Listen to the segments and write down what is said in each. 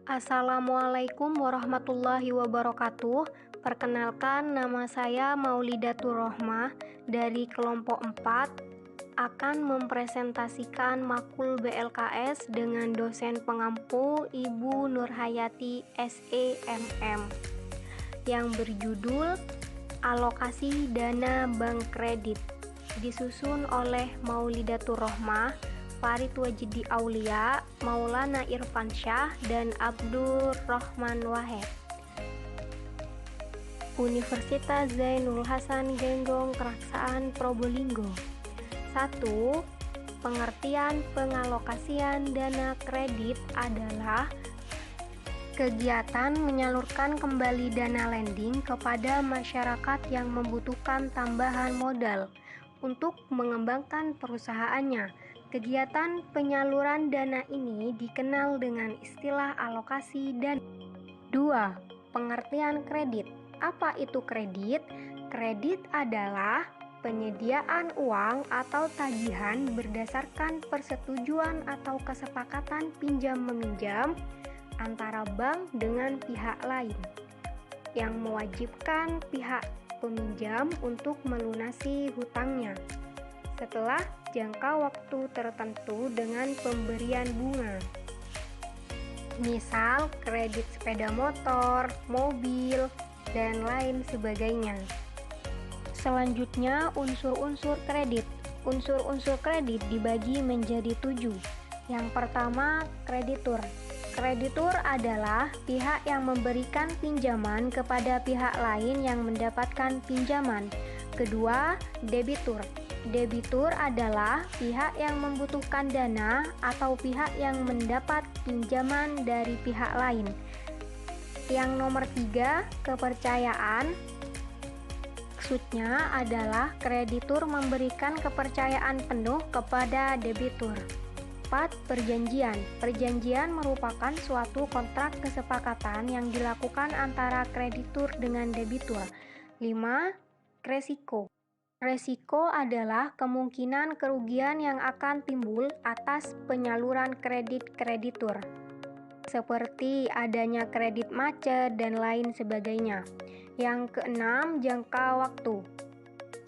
Assalamualaikum warahmatullahi wabarakatuh. Perkenalkan, nama saya Maulidatur Rohmah dari kelompok 4 akan mempresentasikan makul BLKS dengan dosen pengampu Ibu Nurhayati SEMM yang berjudul Alokasi Dana Bank Kredit, disusun oleh Maulidatur Rohmah, Farid Wajidi Aulia, Maulana Irfan Syah, dan Abdur Rahman Wahid. Universitas Zainul Hasan Genggong Keraksaan Probolinggo. 1. Pengertian pengalokasian dana kredit adalah kegiatan menyalurkan kembali dana lending kepada masyarakat yang membutuhkan tambahan modal untuk mengembangkan perusahaannya. Kegiatan penyaluran dana ini dikenal dengan istilah alokasi dana. 2. Pengertian kredit. Apa itu kredit? Kredit adalah penyediaan uang atau tagihan berdasarkan persetujuan atau kesepakatan pinjam-meminjam antara bank dengan pihak lain yang mewajibkan pihak peminjam untuk melunasi hutangnya setelah jangka waktu tertentu dengan pemberian bunga. Misal kredit sepeda motor, mobil, dan lain sebagainya. Selanjutnya, unsur-unsur kredit. Unsur-unsur kredit dibagi menjadi 7. Yang pertama, kreditur. Kreditur adalah pihak yang memberikan pinjaman kepada pihak lain yang mendapatkan pinjaman. Kedua, debitur. Debitur adalah pihak yang membutuhkan dana atau pihak yang mendapat pinjaman dari pihak lain. Yang nomor 3, kepercayaan. Maksudnya adalah kreditur memberikan kepercayaan penuh kepada debitur. 4. Perjanjian. Perjanjian merupakan suatu kontrak kesepakatan yang dilakukan antara kreditur dengan debitur. 5. Resiko. Resiko adalah kemungkinan kerugian yang akan timbul atas penyaluran kredit kreditur, seperti adanya kredit macet dan lain sebagainya. Yang keenam, jangka waktu.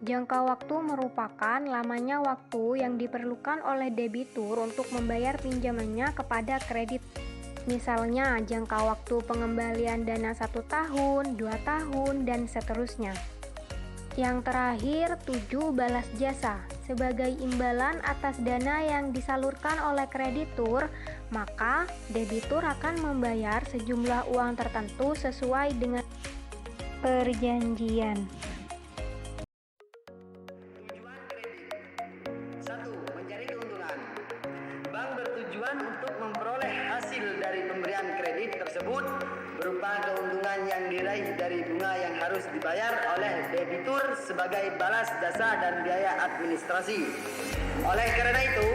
Jangka waktu merupakan lamanya waktu yang diperlukan oleh debitur untuk membayar pinjamannya kepada kredit. Misalnya, jangka waktu pengembalian dana 1 tahun, 2 tahun, dan seterusnya. Yang terakhir, 7. Balas jasa. Sebagai imbalan atas dana yang disalurkan oleh kreditur, maka debitur akan membayar sejumlah uang tertentu sesuai dengan perjanjian. Tujuan kredit. 1. Mencari keuntungan. Bank bertujuan untuk memperoleh hasil dari pemberian kredit tersebut berupa keuntungan yang diraih dari bunga yang harus dibayar oleh debitur sebagai balas jasa dan biaya administrasi. Oleh karena itu,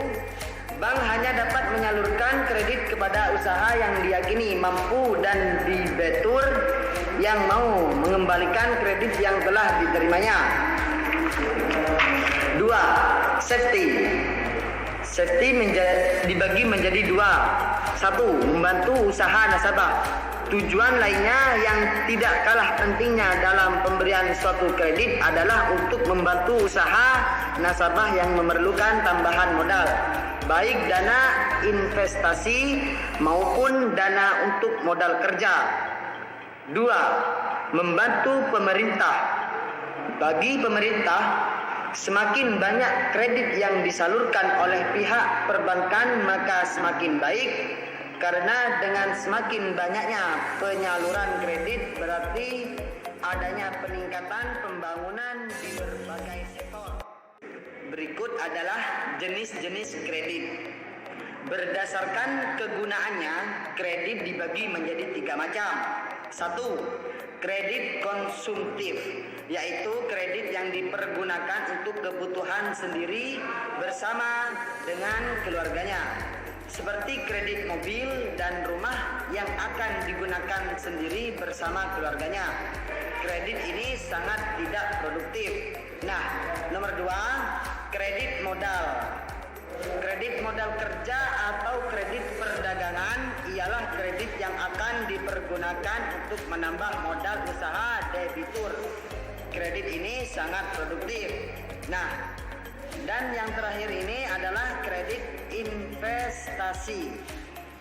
bank hanya dapat menyalurkan kredit kepada usaha yang diyakini mampu dan debitur yang mau mengembalikan kredit yang telah diterimanya. 2. Safety. Safety dibagi menjadi 2. 1. Membantu usaha nasabah. Tujuan lainnya yang tidak kalah pentingnya dalam pemberian suatu kredit adalah untuk membantu usaha nasabah yang memerlukan tambahan modal, baik dana investasi maupun dana untuk modal kerja. 2. Membantu pemerintah. Bagi pemerintah, semakin banyak kredit yang disalurkan oleh pihak perbankan maka semakin baik, karena dengan semakin banyaknya penyaluran kredit berarti adanya peningkatan pembangunan di berbagai sektor. Berikut adalah jenis-jenis kredit. Berdasarkan kegunaannya, kredit dibagi menjadi 3 macam. 1. Kredit konsumtif, yaitu kredit yang dipergunakan untuk kebutuhan sendiri bersama dengan keluarganya, seperti kredit mobil dan rumah yang akan digunakan sendiri bersama keluarganya. Kredit ini sangat tidak produktif. Nah, nomor 2, kredit modal. Kredit modal kerja atau kredit perdagangan ialah kredit yang akan dipergunakan untuk menambah modal usaha debitur. Kredit ini sangat produktif. Nah, dan yang terakhir ini adalah kredit investasi.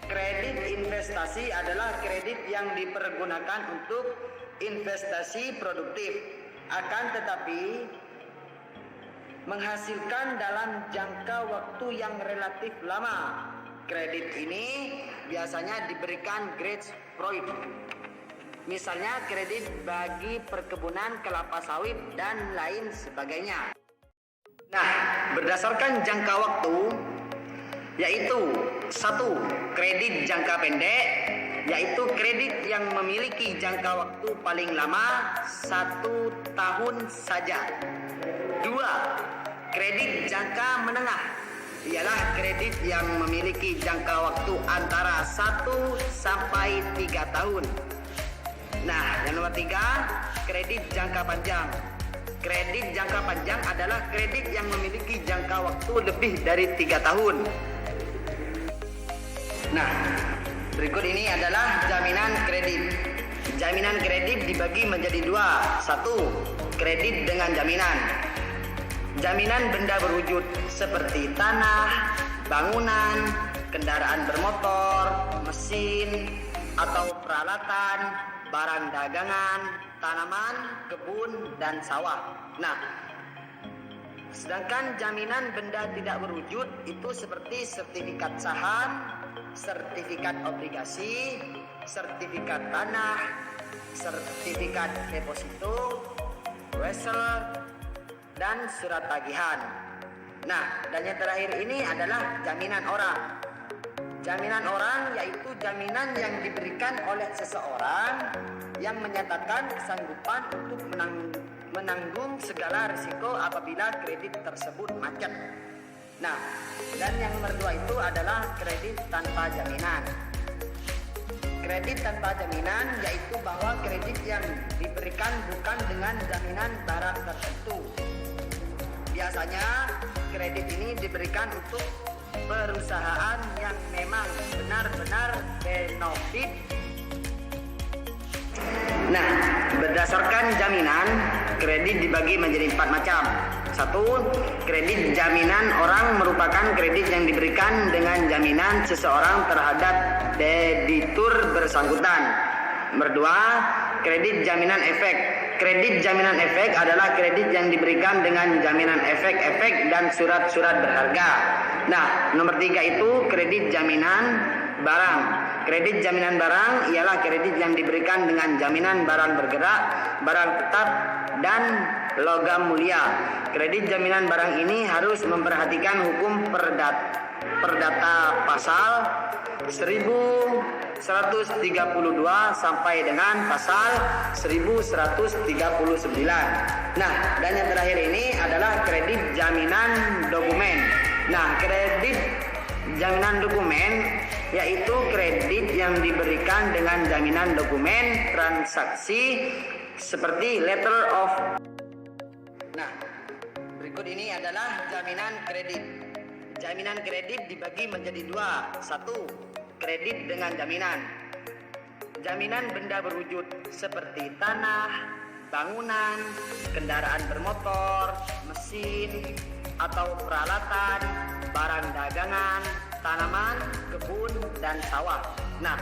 Kredit investasi adalah kredit yang dipergunakan untuk investasi produktif, akan tetapi menghasilkan dalam jangka waktu yang relatif lama. Kredit ini biasanya diberikan grace period. Misalnya kredit bagi perkebunan kelapa sawit dan lain sebagainya. Nah, berdasarkan jangka waktu, yaitu 1. Kredit jangka pendek, yaitu kredit yang memiliki jangka waktu paling lama 1 tahun saja. 2. Kredit jangka menengah, ialah kredit yang memiliki jangka waktu antara 1 sampai 3 tahun. Nah, yang nomor 3, kredit jangka panjang. Kredit jangka panjang adalah kredit yang memiliki jangka waktu lebih dari 3 tahun. Nah, berikut ini adalah jaminan kredit. Jaminan kredit dibagi menjadi 2. 1. Kredit dengan jaminan. Jaminan benda berwujud seperti tanah, bangunan, kendaraan bermotor, mesin, atau peralatan, barang dagangan, tanaman, kebun, dan sawah. Nah, sedangkan jaminan benda tidak berwujud itu seperti sertifikat saham, sertifikat obligasi, sertifikat tanah, sertifikat deposito, wesel, dan surat tagihan. Nah, dan yang terakhir ini adalah jaminan orang. Jaminan orang yaitu jaminan yang diberikan oleh seseorang yang menyatakan kesanggupan untuk menanggung segala risiko apabila kredit tersebut macet. Nah, dan yang nomor 2 itu adalah kredit tanpa jaminan. Kredit tanpa jaminan yaitu bahwa kredit yang diberikan bukan dengan jaminan barang tertentu. Biasanya kredit ini diberikan untuk perusahaan yang memang benar-benar benefit. Nah, berdasarkan jaminan, kredit dibagi menjadi 4 macam. 1. Kredit jaminan orang merupakan kredit yang diberikan dengan jaminan seseorang terhadap debitur bersangkutan. Nomor 2. Kredit jaminan efek. Kredit jaminan efek adalah kredit yang diberikan dengan jaminan efek-efek dan surat-surat berharga. Nah, nomor 3 itu kredit jaminan barang. Kredit jaminan barang ialah kredit yang diberikan dengan jaminan barang bergerak, barang tetap, dan logam mulia. Kredit jaminan barang ini harus memperhatikan hukum perdata pasal 1132 sampai dengan pasal 1139. Nah, dan yang terakhir ini adalah kredit jaminan dokumen. Nah, kredit jaminan dokumen yaitu kredit yang diberikan dengan jaminan dokumen transaksi seperti letter of. Nah, berikut ini adalah jaminan kredit. Jaminan kredit dibagi menjadi 2. 1. Kredit dengan jaminan. Jaminan benda berwujud seperti tanah, bangunan, kendaraan bermotor, mesin, atau peralatan, barang dagangan, tanaman, kebun, dan sawah. Nah,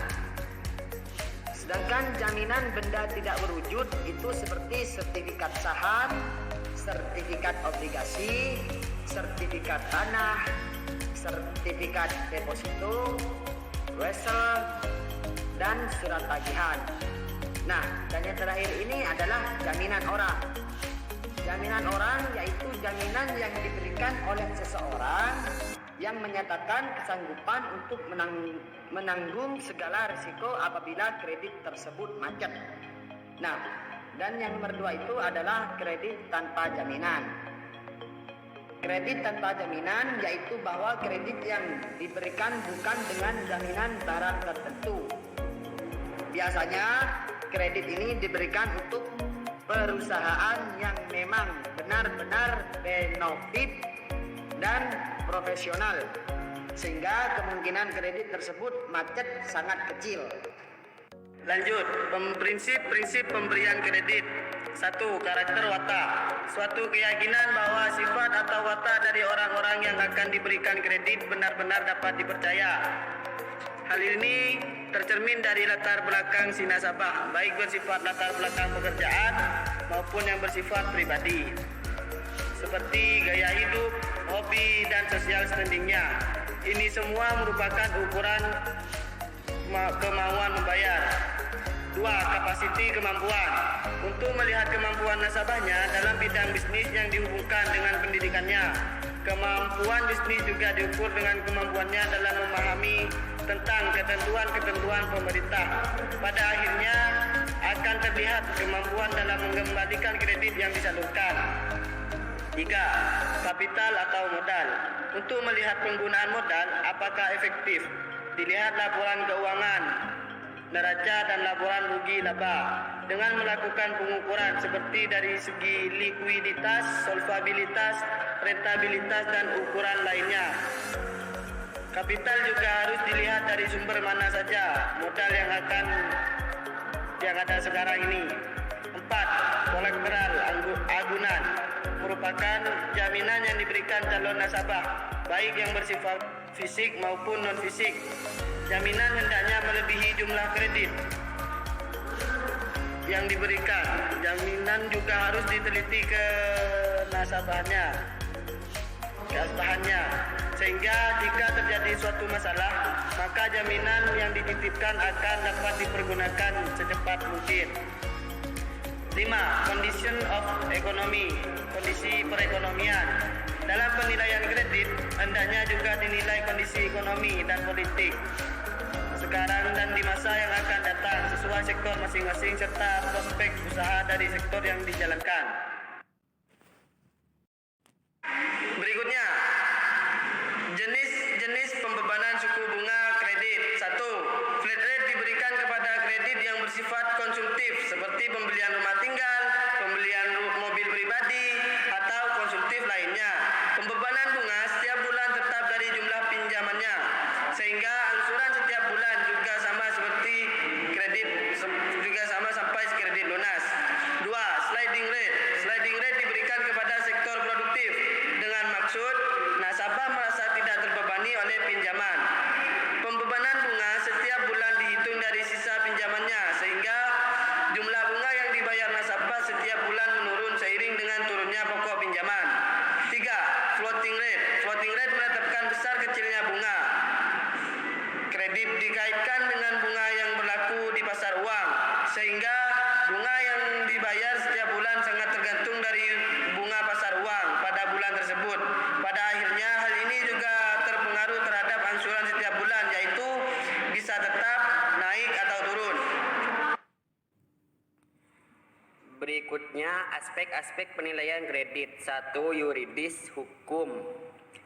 sedangkan jaminan benda tidak berwujud itu seperti sertifikat saham, sertifikat obligasi, sertifikat tanah, sertifikat deposito, wesel, dan surat tagihan. Nah, dan yang terakhir ini adalah jaminan orang. Jaminan orang yaitu jaminan yang diberikan oleh seseorang yang menyatakan kesanggupan untuk menanggung segala risiko apabila kredit tersebut macet. Nah, dan yang nomor 2 itu adalah kredit tanpa jaminan. Kredit tanpa jaminan yaitu bahwa kredit yang diberikan bukan dengan jaminan barang tertentu. Biasanya kredit ini diberikan untuk perusahaan yang memang benar-benar benefit dan profesional, sehingga kemungkinan kredit tersebut macet sangat kecil. Lanjut, prinsip-prinsip pemberian kredit. 1. Karakter watak. Suatu keyakinan bahwa sifat atau watak dari orang-orang yang akan diberikan kredit benar-benar dapat dipercaya. Hal ini tercermin dari latar belakang si nasabah, baik bersifat latar belakang pekerjaan maupun yang bersifat pribadi, seperti gaya hidup, hobi, dan sosial standingnya. Ini semua merupakan ukuran kemauan membayar. 2. Kapasiti kemampuan. Untuk melihat kemampuan nasabahnya dalam bidang bisnis yang dihubungkan dengan pendidikannya. Kemampuan bisnis juga diukur dengan kemampuannya dalam memahami tentang ketentuan-ketentuan pemerintah. Pada akhirnya akan terlihat kemampuan dalam mengembalikan kredit yang disalurkan. 3. Kapital atau modal. Untuk melihat penggunaan modal apakah efektif, dilihat laporan keuangan, neraca dan laporan rugi laba dengan melakukan pengukuran seperti dari segi likuiditas, solvabilitas, rentabilitas, dan ukuran lainnya. Kapital juga harus dilihat dari sumber mana saja modal yang ada sekarang ini. 4. Kolateral agunan merupakan jaminan yang diberikan calon nasabah, baik yang bersifat fisik maupun non-fisik. Jaminan hendaknya melebihi jumlah kredit yang diberikan. Jaminan juga harus diteliti ke nasabahnya, keabsahannya, sehingga jika terjadi suatu masalah, maka jaminan yang dititipkan akan dapat dipergunakan secepat mungkin. 5. Condition of economy, kondisi perekonomian. Dalam penilaian kredit, hendaknya juga dinilai kondisi ekonomi dan politik sekarang dan di masa yang akan datang sesuai sektor masing-masing serta prospek usaha dari sektor yang dijalankan. Berikutnya, jenis-jenis pembebanan suku bunga kredit. 1. Flat rate diberikan kepada kredit yang bersifat konsumtif seperti pembelian rumah tinggal, pembelian mobil pribadi, atau konsumtif lainnya. Pembebanan bunga setiap bulan tetap dari jumlah pinjamannya, sehingga angsuran setiap bulan juga sama seperti kredit, juga sama sampai kredit lunas. 2. Sliding rate. Sliding rate diberikan kepada sektor produktif dengan maksud nasabah merasa tidak terbebani oleh pinjaman. Pembebanan bunga setiap bulan dihitung dari sisa pinjamannya, sehingga jumlah bunga yang dibayar nasabah setiap bulan menurun seiring dengan turunnya pokok pinjaman. 3. Floating rate. Floating rate menetapkan besar kecilnya bunga kredit dikaitkan dengan bunga yang berlaku di pasar uang, sehingga bunga yang dibayar setiap bulan sangat tergantung dari bunga pasar uang pada bulan tersebut. Pada akhirnya hal ini juga terpengaruh terhadap angsuran setiap bulan, yaitu bisa tetap naik atau turun. Berikutnya aspek-aspek penilaian kredit. 1. Yuridis hukum,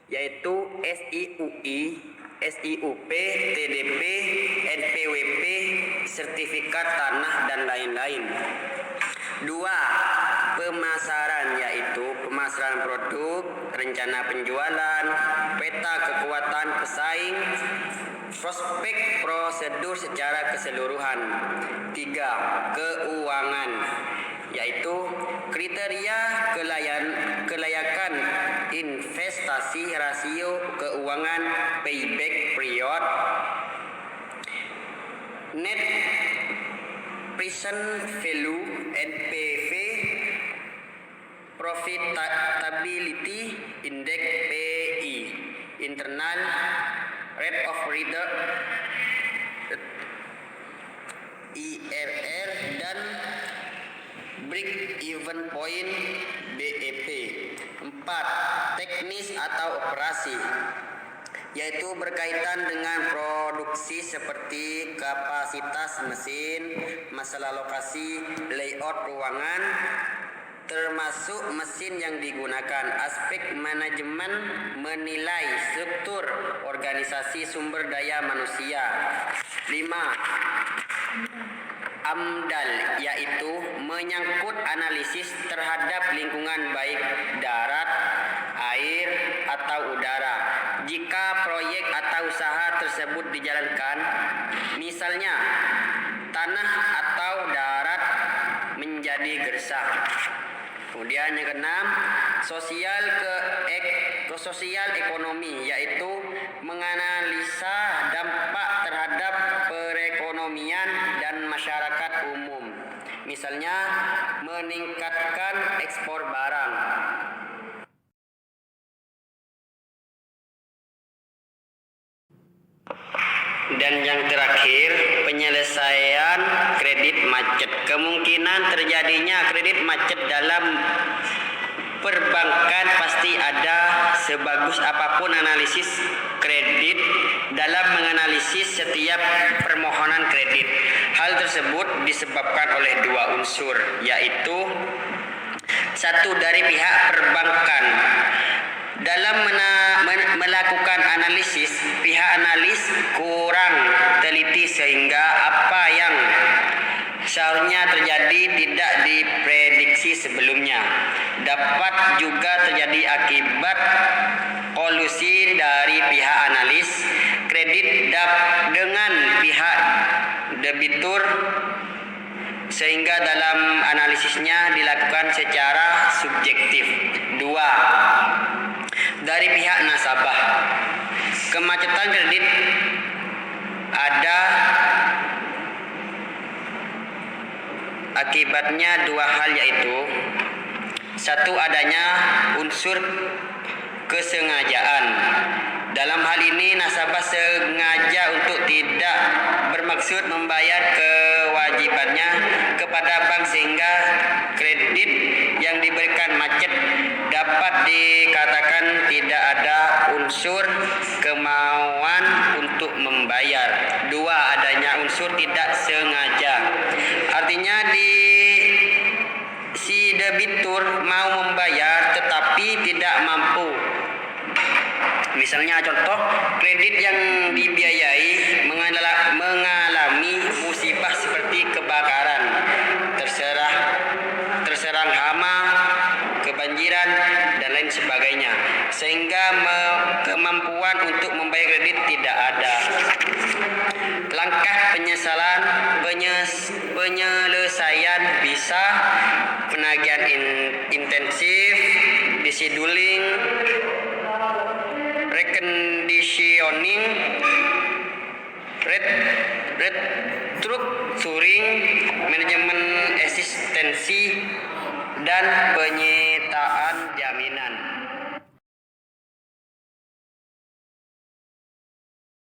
yaitu SIUI, SIUP, TDP, NPWP, sertifikat tanah, dan lain-lain. 2. Pemasaran, yaitu pemasaran produk, rencana penjualan, peta kekuatan pesaing, prospek prosedur secara keseluruhan. 3. Keuangan, yaitu kriteria kelayakan investasi, rasio keuangan, payback period, net present value, NPV, profitability index, PI, internal rate of return, IRR, dan break even point, BEP. 4. Teknis atau operasi, yaitu berkaitan dengan produksi seperti kapasitas mesin, masalah lokasi, layout ruangan, termasuk mesin yang digunakan. Aspek manajemen menilai struktur organisasi sumber daya manusia. 5. AMDAL, yaitu menyangkut analisis terhadap lingkungan baik darat, air, atau udara. jika proyek atau usaha tersebut dijalankan, misalnya tanah atau darat menjadi gersang. Kemudian yang keenam, sosial ekonomi, yaitu menganalisa dampak terhadap perekonomian dan masyarakat umum. Misalnya meningkatkan ekspor barang. Dan yang terakhir, penyelesaian kredit macet. Kemungkinan terjadinya kredit macet dalam perbankan pasti ada, sebagus apapun analisis kredit dalam menganalisis setiap permohonan kredit. Hal tersebut disebabkan oleh dua unsur, yaitu satu, dari pihak perbankan. Dalam melakukan analisis, pihak analis kurang teliti sehingga apa yang seharusnya terjadi tidak diprediksi sebelumnya. Dapat juga terjadi akibat kolusi dari pihak analis kredit dengan pihak debitur, sehingga dalam analisisnya dilakukan secara subjektif. 2. Dari pihak nasabah. Kemacetan kredit ada akibatnya dua hal, yaitu satu, adanya unsur kesengajaan. Dalam hal ini nasabah sengaja untuk tidak bermaksud membayar kewajibannya kepada bank sehingga kredit yang diberikan macet. Dapat dikatakan tidak ada unsur kemauan untuk membayar. 2. Adanya unsur tidak sengaja. Artinya si debitur mau membayar tetapi tidak mampu. Misalnya contoh, kredit yang dibiayai mengalami musibah seperti kebakaran, terserang hama, kebanjiran, dan lain sebagainya, sehingga kemampuan untuk membayar kredit tidak ada. Langkah penyelesaian bisa penagihan intensif, descheduling, reconditioning, restructuring, manajemen asistensi, dan